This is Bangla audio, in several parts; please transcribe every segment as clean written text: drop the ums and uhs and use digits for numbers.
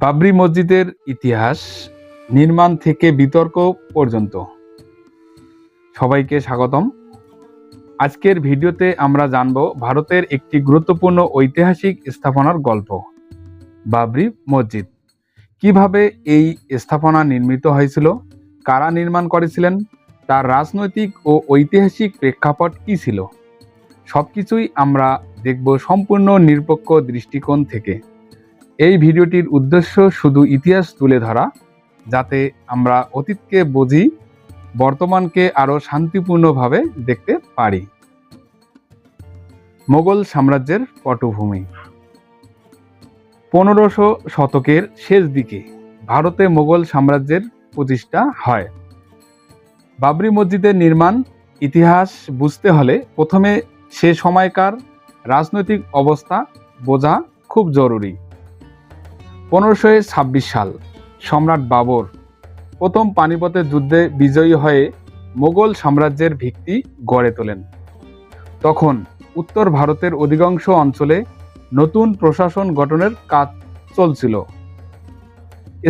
বাবরি মসজিদের ইতিহাস, নির্মাণ থেকে বিতর্ক পর্যন্ত। সবাইকে স্বাগতম। আজকের ভিডিওতে আমরা জানব ভারতের একটি গুরুত্বপূর্ণ ঐতিহাসিক স্থাপনার গল্প, বাবরি মসজিদ। কিভাবে এই স্থাপনা নির্মিত হয়েছিল, কারা নির্মাণ করেছিলেন, তার রাজনৈতিক ও ঐতিহাসিক প্রেক্ষাপট কী ছিল, সবকিছুই আমরা দেখব সম্পূর্ণ নিরপেক্ষ দৃষ্টিকোণ থেকে। এই ভিডিওটির উদ্দেশ্য শুধু ইতিহাস তুলে ধরা, যাতে আমরা অতীতকে বুঝি, বর্তমানকে আরও শান্তিপূর্ণভাবে দেখতে পারি। মোগল সাম্রাজ্যের পটভূমি। 1500 শতকের শেষ দিকে ভারতে মোগল সাম্রাজ্যের প্রতিষ্ঠা হয়। বাবরি মসজিদের নির্মাণ ইতিহাস বুঝতে হলে প্রথমে সে সময়কার রাজনৈতিক অবস্থা বোঝা খুব জরুরি। 1526 সাল সম্রাট বাবর প্রথম পানিপথের যুদ্ধে বিজয়ী হয়ে মোগল সাম্রাজ্যের ভিত্তি গড়ে তোলেন। তখন উত্তর ভারতের অধিকাংশ অঞ্চলে নতুন প্রশাসন গঠনের কাজ চলছিল।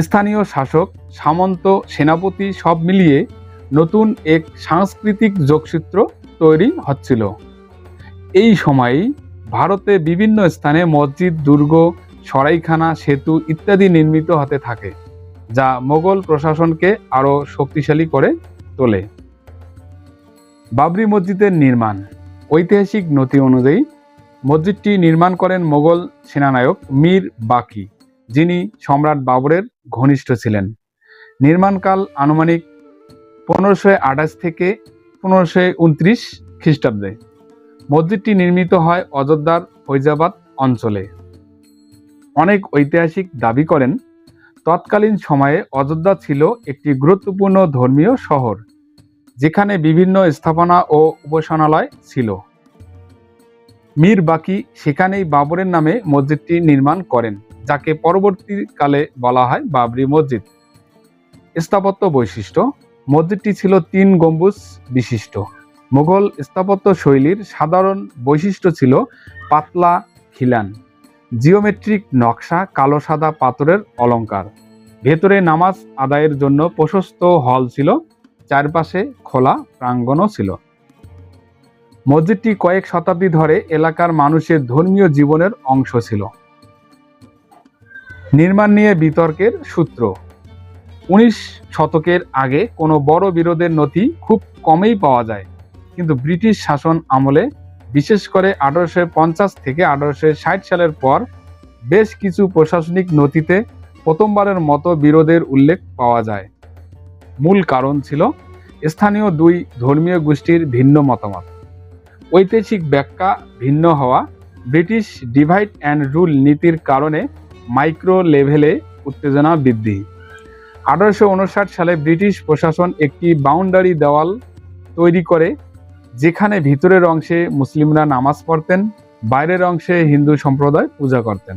স্থানীয় শাসক, সামন্ত, সেনাপতি সব মিলিয়ে নতুন এক সাংস্কৃতিক যোগসূত্র তৈরি হচ্ছিল। এই সময়েই ভারতে বিভিন্ন স্থানে মসজিদ, দুর্গ, সরাইখানা, সেতু ইত্যাদি নির্মিত হতে থাকে, যা মোগল প্রশাসনকে আরও শক্তিশালী করে তোলে। বাবরি মসজিদের নির্মাণ। ঐতিহাসিক নথি অনুযায়ী মসজিদটি নির্মাণ করেন মোগল সেনানায়ক মীর বাকি, যিনি সম্রাট বাবরের ঘনিষ্ঠ ছিলেন। নির্মাণকাল আনুমানিক 1528 থেকে 1529 খ্রিস্টাব্দে। মসজিদটি নির্মিত হয় অযোধ্যার ফৈজাবাদ অঞ্চলে। অনেক ঐতিহাসিক দাবি করেন তৎকালীন সময়ে অযোধ্যা ছিল একটি গুরুত্বপূর্ণ ধর্মীয় শহর, যেখানে বিভিন্ন স্থাপনা ও উপাসনালয় ছিল। মীর বাকি সেখানেই বাবরের নামে মসজিদটি নির্মাণ করেন, যাকে পরবর্তীকালে বলা হয় বাবরি মসজিদ। স্থাপত্য বৈশিষ্ট্য। মসজিদটি ছিল 3 গম্বুজ বিশিষ্ট। মুঘল স্থাপত্য শৈলীর সাধারণ বৈশিষ্ট্য ছিল পাতলা খিলান, জিওমেট্রিক নকশা, কালো সাদা পাথরের অলঙ্কার। ভেতরে নামাজ আদায়ের জন্য প্রশস্ত হল ছিল, চারপাশে খোলা প্রাঙ্গণও ছিল। মসজিদটি কয়েক শতাব্দী ধরে এলাকার মানুষের ধর্মীয় জীবনের অংশ ছিল। নির্মাণ নিয়ে বিতর্কের সূত্র। 19 শতকের আগে কোনো বড় বিরোধের নথি খুব কমই পাওয়া যায়, কিন্তু ব্রিটিশ শাসন আমলে, বিশেষ করে 1850 থেকে 1860 সালের পর বেশ কিছু প্রশাসনিক নথিতে প্রথমবারের মতো বিরোধের উল্লেখ পাওয়া যায়। মূল কারণ ছিল স্থানীয় দুই ধর্মীয় গোষ্ঠীর ভিন্ন মতামত, ঐতিহাসিক ব্যাখ্যা ভিন্ন হওয়া, ব্রিটিশ ডিভাইড অ্যান্ড রুল নীতির কারণে মাইক্রো লেভেলে উত্তেজনা বৃদ্ধি। 1859 সালে ব্রিটিশ প্রশাসন একটি বাউন্ডারি দেওয়াল তৈরি করে, যেখানে ভিতরের অংশে মুসলিমরা নামাজ পড়তেন, বাইরের অংশে হিন্দু সম্প্রদায় পূজা করতেন।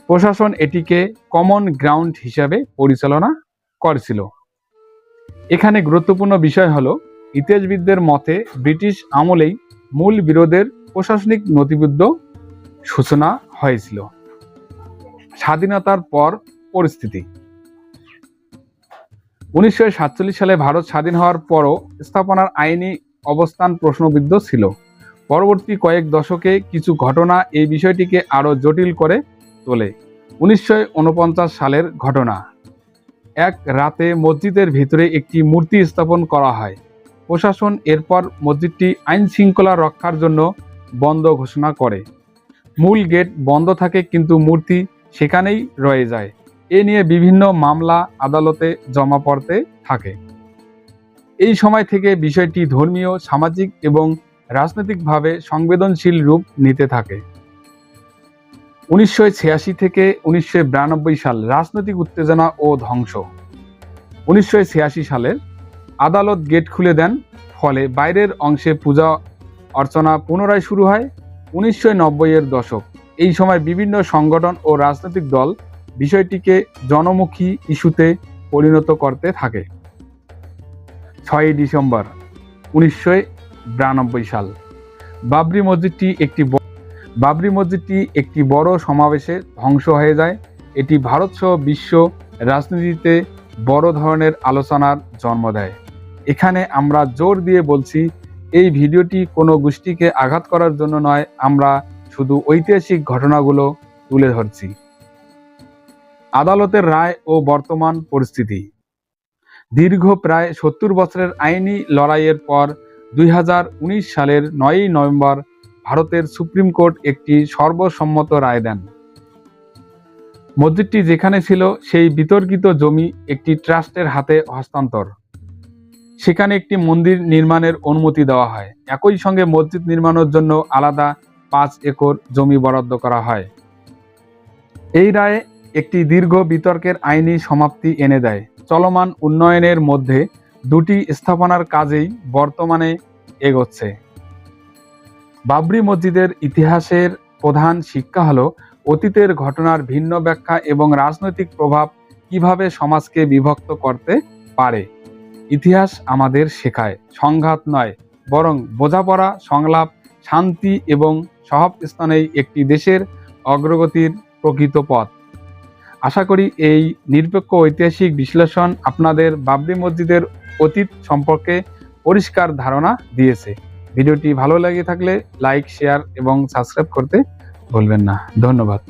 প্রশাসন এটিকে কমন গ্রাউন্ড হিসাবে পরিচালনা করেছিল। এখানে গুরুত্বপূর্ণ বিষয় হলো, ইতিহাসবিদদের মতে ব্রিটিশ আমলেই মূল বিরোধের প্রশাসনিক নথিবদ্ধ সূচনা হয়েছিল। স্বাধীনতার পর পরিস্থিতি। 1947 সালে ভারত স্বাধীন হওয়ার পরও স্থাপনার আইনি অবস্থান প্রশ্নবিদ্ধ ছিল। পরবর্তী কয়েক দশকে কিছু ঘটনা এই বিষয়টিকে আরও জটিল করে তোলে। 1949 সালের ঘটনা। এক রাতে মসজিদের ভিতরে একটি মূর্তি স্থাপন করা হয়। প্রশাসন এরপর মসজিদটি আইন শৃঙ্খলা রক্ষার জন্য বন্ধ ঘোষণা করে। মূল গেট বন্ধ থাকে, কিন্তু মূর্তি সেখানেই রয়ে যায়। এ নিয়ে বিভিন্ন মামলা আদালতে জমা পড়তে থাকে। এই সময় থেকে বিষয়টি ধর্মীয়, সামাজিক এবং রাজনৈতিকভাবে সংবেদনশীল রূপ নিতে থাকে। 1986 থেকে 1992 সাল রাজনৈতিক উত্তেজনা ও ধ্বংস। 1986 সালের আদালত গেট খুলে দেন, ফলে বাইরের অংশে পূজা অর্চনা পুনরায় শুরু হয়। 1990-এর দশক। এই সময় বিভিন্ন সংগঠন ও রাজনৈতিক দল বিষয়টিকে জনমুখী ইস্যুতে পরিণত করতে থাকে। 6 ডিসেম্বর 1992 সাল বাবরি মসজিদটি একটি বড় সমাবেশে ধ্বংস হয়ে যায়। এটি ভারতসহ বিশ্ব রাজনীতিতে বড় ধরনের আলোচনার জন্ম দেয়। এখানে আমরা জোর দিয়ে বলছি, এই ভিডিওটি কোনো গোষ্ঠীকে আঘাত করার জন্য নয়, আমরা শুধু ঐতিহাসিক ঘটনাগুলো তুলে ধরছি। আদালতের রায় ও বর্তমান পরিস্থিতি। দীর্ঘ প্রায় ৭০ বছরের আইনি লড়াইয়ের পর ২০১৯ সালের ৯ই নভেম্বর ভারতের সুপ্রিম কোর্ট একটি সর্বসম্মত রায় দেন। মসজিদটি যেখানে ছিল সেই বিতর্কিত জমি একটি ট্রাস্টের হাতে হস্তান্তর। সেখানে একটি মন্দির নির্মাণের অনুমতি দেওয়া হয়। একই সঙ্গে মসজিদ নির্মাণের জন্য আলাদা ৫ একর জমি বরাদ্দ করা হয়। এই রায়ে একটি দীর্ঘ বিতর্কের আইনি সমাপ্তি এনে দেয়। চলমান উন্নয়নের মধ্যে দুটি স্থাপনার কাজেই বর্তমানে এগোচ্ছে। বাবরি মসজিদের ইতিহাসের প্রধান শিক্ষা হলো অতীতের ঘটনার ভিন্ন ব্যাখ্যা এবং রাজনৈতিক প্রভাব কিভাবে সমাজকে বিভক্ত করতে পারে। ইতিহাস আমাদের শেখায়, সংঘাত নয় বরং বোঝাপড়া, সংলাপ, শান্তি এবং সহাবস্থানেই একটি দেশের অগ্রগতির প্রকৃত পথ। আশা করি এই নিরপেক্ষ ঐতিহাসিক বিশ্লেষণ আপনাদের বাবরি মসজিদের অতীত সম্পর্কে পরিষ্কার ধারণা দিয়েছে। ভিডিওটি ভালো লেগে থাকলে লাইক, শেয়ার এবং সাবস্ক্রাইব করতে ভুলবেন না। ধন্যবাদ।